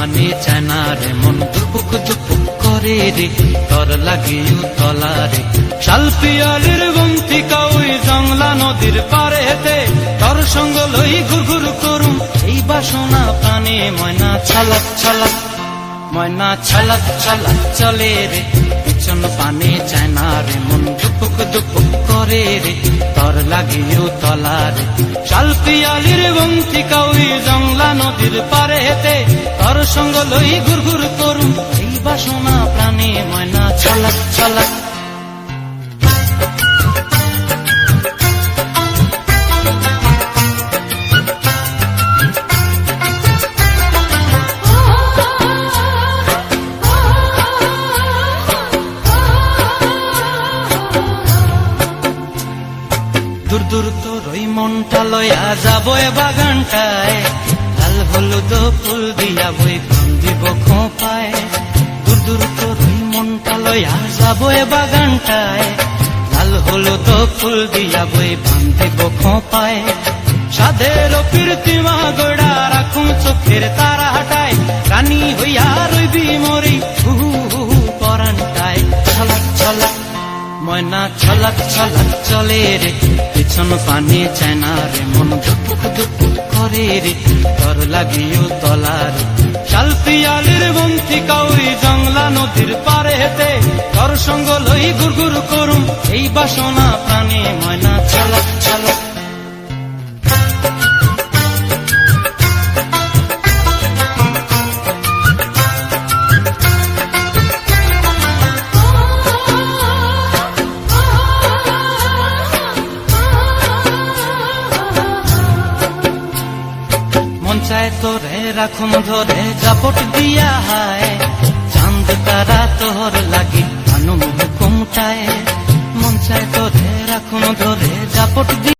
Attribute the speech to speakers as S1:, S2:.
S1: পানি চায় না রে মন দুপুক দুপুক করে রে তর লাগিও তলারে শাল পিয়ালির বন্তিকা ওই জংলা নদীর পারেতে তর সঙ্গ লই ঘুরঘুর করুম এই বাসনা প্রাণে ময়না ছলক ছলক ময়না ছলক ছলক চলে রে পিছন পানি চায় না রে মন দুপুক দুপুক করে রে তর লাগিও তলারে শাল পিয়ালির বন্তিকা ওই জংলা নদীর পারেতে তর সঙ্গ লই ঘুরঘুর করুম এই বাসনা প্রাণে ময়না ছলক ছলক দূর দূর তোর ওই মনটা লয়া যাবো এ বাগানটায় লাল হলুদ ফুল দিয়া বই বান্ধিব খোঁপায় দূর দূর তোর ওই মনটা লয়া যাবো এ বাগানটায় লাল হলুদ ফুল দিয়া বই বান্ধিব খোঁপায় সাধের কীর্তিমা গোড়া রাখুন চোখের তারা হাটায় রানী হইয়া রইবি মরি হু পরানটায় ছলক ছলক ময়না ছলক ছলক চলে রে পিছন পানি চায় না রে মন দুপুক দুপুক করে রে তর লাগিও তলার শাল পিয়ালির বন্তিকা ওই জংলা নদীর পারে হেতে তর সঙ্গ লই ঘুরঘুর করুম এই বাসনা প্রাণে ময়না ছলক ছলক মন চায় তোরে রাখুম ধরে জাপট দিয়া হায় চাঁদ তারা তোর লাগি আনুম হুকুমটায় মন চায় তোরে রাখুম ধরে জাপট